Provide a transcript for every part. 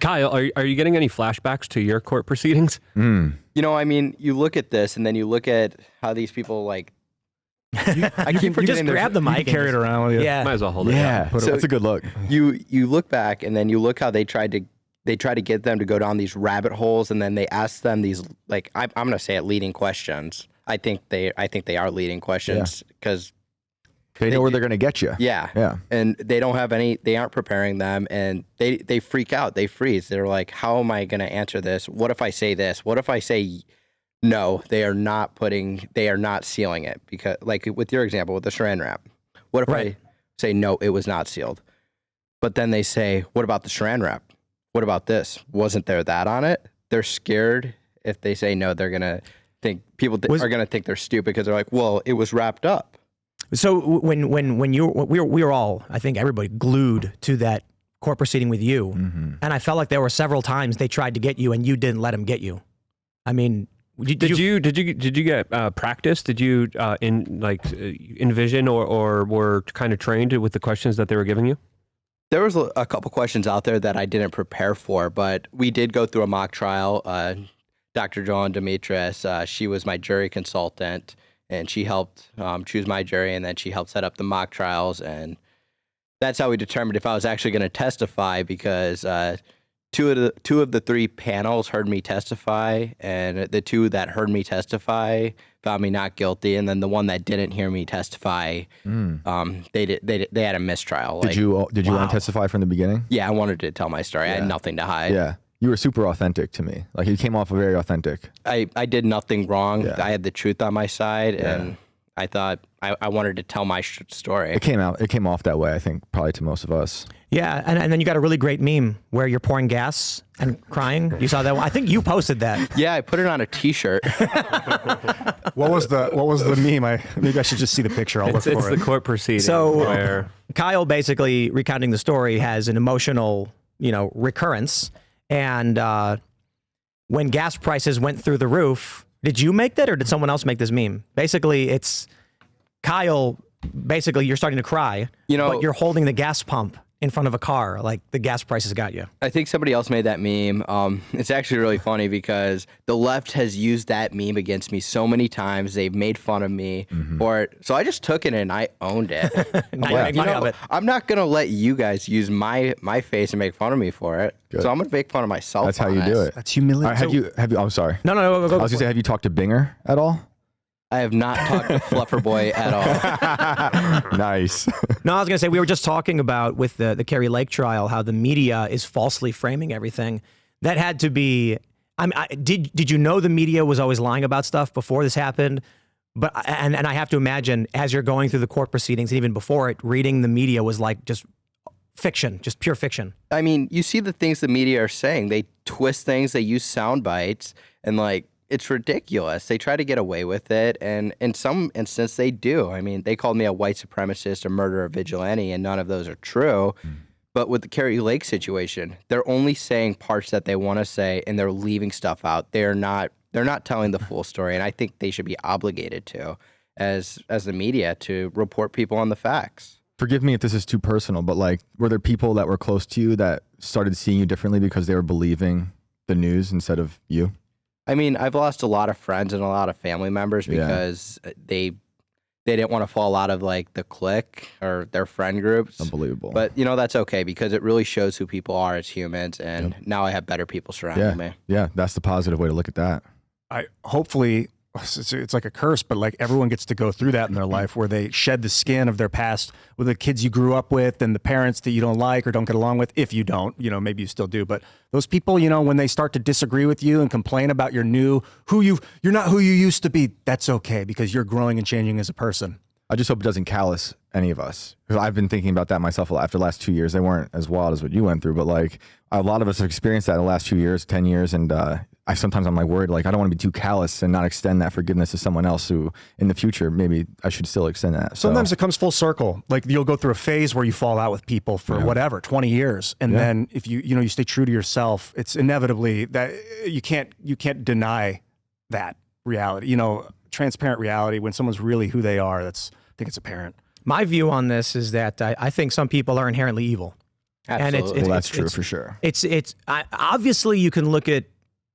Kyle, are you getting any flashbacks to your court proceedings? You know, I mean, you look at this and then you look at how these people like. I keep forgetting. Just grab the mic and carry it around with you. Yeah, Might as well hold it. Yeah, Down. so that's a good look. You look back and then you look how they try to get them to go down these rabbit holes, and then they ask them these, like, I'm going to say it, leading questions. I think they are leading questions because they know where they're going to get you. Yeah. And they don't have they aren't preparing them, and they freak out. They freeze. They're like, how am I going to answer this? What if I say this? What if I say no? They are not sealing it, because, like with your example with the saran wrap. What if I say no, it was not sealed? But then they say, what about the saran wrap? What about this? Wasn't there that on it? They're scared. If they say no, they're going to think are going to think they're stupid, because they're like, well, it was wrapped up. So when we were all, I think everybody, glued to that court proceeding with you, and I felt like there were several times they tried to get you and you didn't let them get you. I mean, did you get practice? Did you envision or were kind of trained with the questions that they were giving you? There was a couple questions out there that I didn't prepare for, but we did go through a mock trial. Dr. Joan Demetrius, she was my jury consultant, and she helped choose my jury, and then she helped set up the mock trials, and that's how we determined if I was actually going to testify, because two of the three panels heard me testify, and the two that heard me testify found me not guilty, and then the one that didn't hear me testify, they had a mistrial. Did you want to testify from the beginning? Yeah, I wanted to tell my story. I had nothing to hide. Yeah. You were super authentic to me. Like, you came off very authentic. I did nothing wrong. Yeah. I had the truth on my side, and I thought I wanted to tell my story. It came off that way, I think, probably to most of us. Yeah, and then you got a really great meme where you're pouring gas and crying. You saw that one? I think you posted that. Yeah, I put it on a T-shirt. What was the meme? Maybe I should just see the picture. I'll look for it. It's the court proceeding. So where Kyle, basically recounting the story, has an emotional, recurrence. And when gas prices went through the roof, did you make that or did someone else make this meme? Basically, it's Kyle. Basically, you're starting to cry, but you're holding the gas pump in front of a car, like the gas prices got you. I think somebody else made that meme. It's actually really funny because the left has used that meme against me so many times. They've made fun of me for it. So I just took it and I owned it. I'm not going to let you guys use my face and make fun of me for it. Good. So I'm going to make fun of myself. That's how you do it. That's humiliating. Have you, I'm sorry. No. I was going to say, have you talked to Binger at all? I have not talked to Fluffer Boy at all. Nice. No, I was going to say, we were just talking about with the Kerry Lake trial, how the media is falsely framing everything. That had to be, did you know the media was always lying about stuff before this happened? But and I have to imagine, as you're going through the court proceedings, and even before it, reading the media was like just fiction, just pure fiction. I mean, you see the things the media are saying. They twist things, they use sound bites, and it's ridiculous. They try to get away with it, and in some instance, they do. I mean, they called me a white supremacist, a murderer, vigilante, and none of those are true. But with the Kerry Lake situation, they're only saying parts that they want to say, and they're leaving stuff out. They're not telling the full story, and I think they should be obligated to, as the media, to report people on the facts. Forgive me if this is too personal, but were there people that were close to you that started seeing you differently because they were believing the news instead of you? I mean, I've lost a lot of friends and a lot of family members because they didn't want to fall out of the clique or their friend groups. Unbelievable. But that's okay, because it really shows who people are as humans, and now I have better people surrounding me. Yeah, that's the positive way to look at that. Hopefully it's like a curse, but everyone gets to go through that in their life, where they shed the skin of their past with the kids you grew up with and the parents that you don't like or don't get along with. If you don't, maybe you still do, but those people, when they start to disagree with you and complain about you're not who you used to be, that's okay, because you're growing and changing as a person. I just hope it doesn't callous any of us, because I've been thinking about that myself after the last 2 years. They weren't as wild as what you went through, but a lot of us have experienced that in the last 2 years, 10 years. And I'm worried, I don't want to be too callous and not extend that forgiveness to someone else who in the future, maybe I should still extend that. Sometimes it comes full circle. You'll go through a phase where you fall out with people for 20 years. And then if you stay true to yourself, it's inevitably that you can't deny that reality, transparent reality. When someone's really who they are, I think it's apparent. My view on this is that I think some people are inherently evil. Absolutely. Well, that's true for sure. Obviously you can look at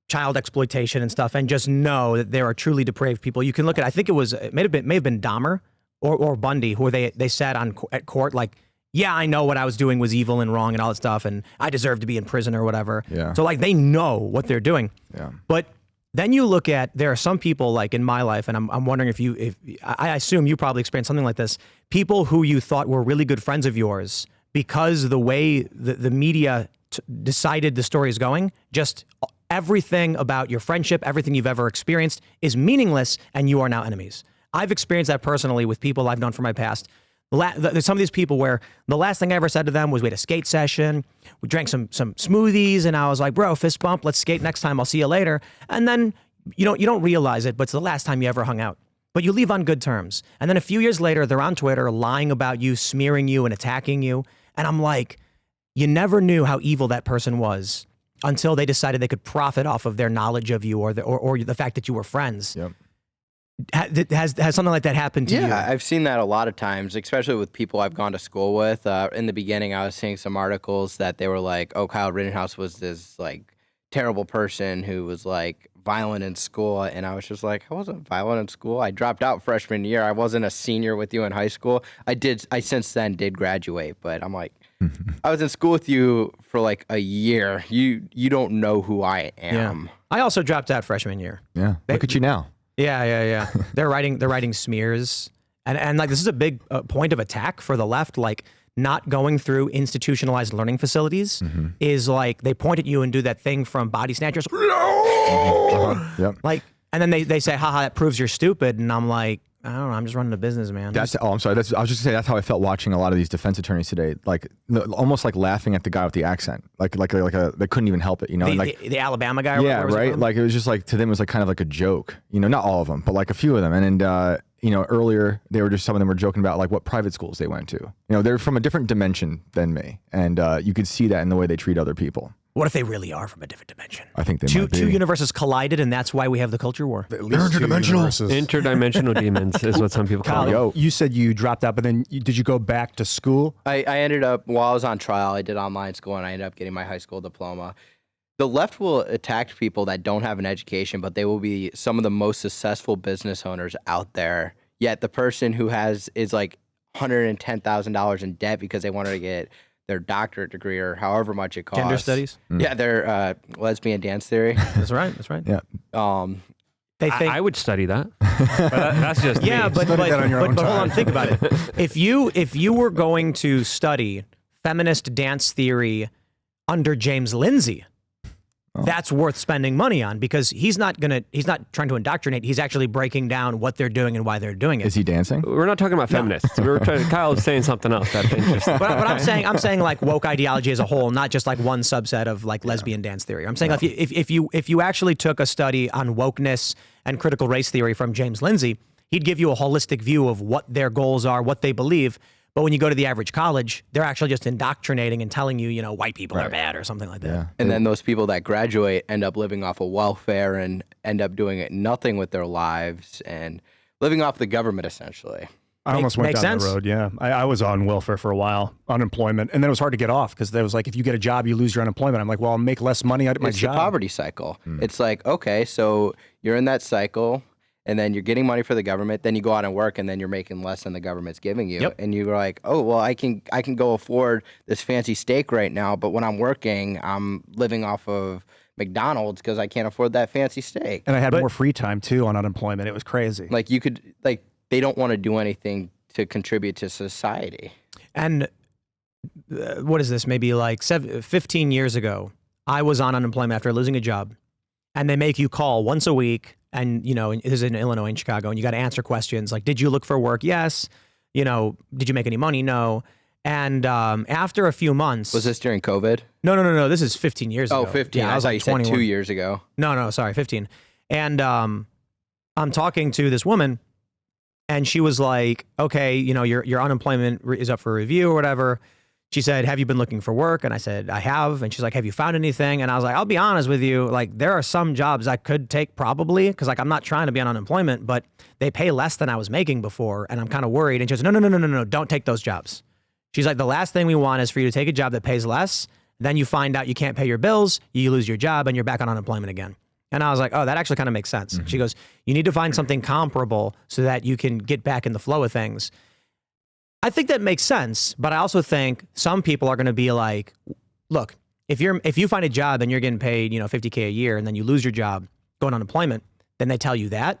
child exploitation and stuff and just know that there are truly depraved people. You can look at, I think it may have been Dahmer or Bundy, who they said at court, like, yeah, I know what I was doing was evil and wrong and all that stuff, and I deserve to be in prison or whatever. Yeah. So like they know what they're doing. Yeah. But then you look at, there are some people like in my life, and I'm wondering if I assume you probably experienced something like this, people who you thought were really good friends of yours, because the way the media decided the story is going, just everything about your friendship, everything you've ever experienced is meaningless, and you are now enemies. I've experienced that personally with people I've known from my past. There's some of these people where the last thing I ever said to them was we had a skate session, we drank some smoothies, and I was like, bro, fist bump, let's skate next time, I'll see you later. And then you don't realize it, but it's the last time you ever hung out. But you leave on good terms. And then a few years later, they're on Twitter lying about you, smearing you, and attacking you. And I'm like, you never knew how evil that person was until they decided they could profit off of their knowledge of you or the fact that you were friends. Yep. Has something like that happened to you? Yeah, I've seen that a lot of times, especially with people I've gone to school with. In the beginning, I was seeing some articles that they were like, oh, Kyle Rittenhouse was this like terrible person who was like violent in school. And I was just like, I wasn't violent in school. I dropped out freshman year. I wasn't a senior with you in high school. I since then did graduate, but I'm like, I was in school with you for like a year. You don't know who I am. Yeah. I also dropped out freshman year. Yeah. Look at you now. Yeah. They're writing smears, and like this is a big point of attack for the left. Like not going through institutionalized learning facilities is like they point at you and do that thing from Body Snatchers. Yep. Like, and then they say, haha, that proves you're stupid, and I'm like, I don't know, I'm just running a business, man. I'm sorry. I was just gonna say that's how I felt watching a lot of these defense attorneys today. Like almost like laughing at the guy with the accent. Like they couldn't even help it, you know. The Alabama guy. Or yeah, whatever right. Like it was just like to them it was like kind of like a joke. You know, not all of them, but like a few of them. And you know, earlier some of them were joking about like what private schools they went to. You know, they're from a different dimension than me, and you could see that in the way they treat other people. What if they really are from a different dimension? I think they might be. Two universes collided, and that's why we have the culture war. At least interdimensional. Interdimensional demons is what some people call it. You said you dropped out, but then did you go back to school? I ended up, while I was on trial, I did online school, and I ended up getting my high school diploma. The left will attack people that don't have an education, but they will be some of the most successful business owners out there. Yet the person who is like $110,000 in debt because they wanted to get their doctorate degree or however much it costs. Gender studies? Yeah, their lesbian dance theory. That's right. Yeah. They think I would study that. But that's just me. but Study that on your own hold time. on, think about it. If you were going to study feminist dance theory under James Lindsay, that's worth spending money on because he's not trying to indoctrinate. He's actually breaking down what they're doing and why they're doing it. Is he dancing? We're not talking about feminists. Kyle was saying something else that's interesting. But I'm saying like woke ideology as a whole, not just like one subset of like lesbian dance theory. I'm saying if you actually took a study on wokeness and critical race theory from James Lindsay, he'd give you a holistic view of what their goals are, what they believe. But when you go to the average college, they're actually just indoctrinating and telling you, white people are bad or something like that. Yeah. And then those people that graduate end up living off of welfare and end up doing nothing with their lives and living off the government, essentially. I almost went makes down sense. the road, yeah. I was on welfare for a while, unemployment, and then it was hard to get off because there was like, if you get a job, you lose your unemployment. I'm like, well, I'll make less money out of my It's job. the poverty cycle. It's like, okay, so you're in that cycle, and then you're getting money for the government, then you go out and work, and then you're making less than the government's giving you. Yep. And you're like, oh, well, I can go afford this fancy steak right now, but when I'm working, I'm living off of McDonald's because I can't afford that fancy steak. And I had more free time too on unemployment. It was crazy. Like they don't want to do anything to contribute to society. And what is this? Maybe like 15 years ago, I was on unemployment after losing a job, and they make you call once a week. And, this is in Illinois and Chicago, and you got to answer questions like, did you look for work? Yes. Did you make any money? No. And after a few months. Was this during COVID? No. This is 15 years ago. Oh, 15. Yeah, I was thought like you said 21. 2 years ago. No, sorry, 15. And I'm talking to this woman, and she was like, okay, your unemployment is up for review or whatever. She said, have you been looking for work? And I said, I have. And she's like, have you found anything? And I was like, I'll be honest with you. Like, there are some jobs I could take probably because, like, I'm not trying to be on unemployment, but they pay less than I was making before. And I'm kind of worried. And she goes, no, don't take those jobs. She's like, the last thing we want is for you to take a job that pays less. Then you find out you can't pay your bills, you lose your job, and you're back on unemployment again. And I was like, oh, that actually kind of makes sense. She goes, you need to find something comparable so that you can get back in the flow of things. I think that makes sense, but I also think some people are going to be like, look, if you find a job and you're getting paid, $50K a year, and then you lose your job, go on unemployment, then they tell you that,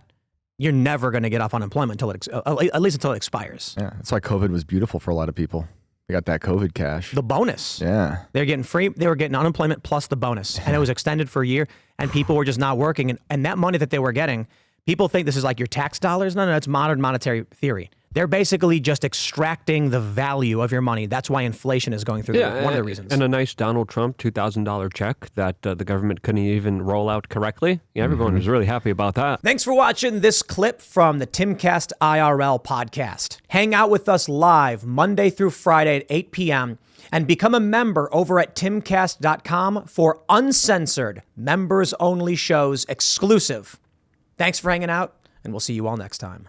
you're never going to get off unemployment at least until it expires. Yeah, that's why COVID was beautiful for a lot of people. They got that COVID cash. The bonus. Yeah. They're getting free. They were getting unemployment plus the bonus. And it was extended for a year. And people were just not working. And that money that they were getting, people think this is like your tax dollars. No, it's modern monetary theory. They're basically just extracting the value of your money. That's why inflation is going through one of the reasons. And a nice Donald Trump $2,000 check that the government couldn't even roll out correctly. Yeah, everyone was really happy about that. Thanks for watching this clip from the Timcast IRL podcast. Hang out with us live Monday through Friday at 8 p.m. and become a member over at timcast.com for uncensored, members-only shows exclusive. Thanks for hanging out, and we'll see you all next time.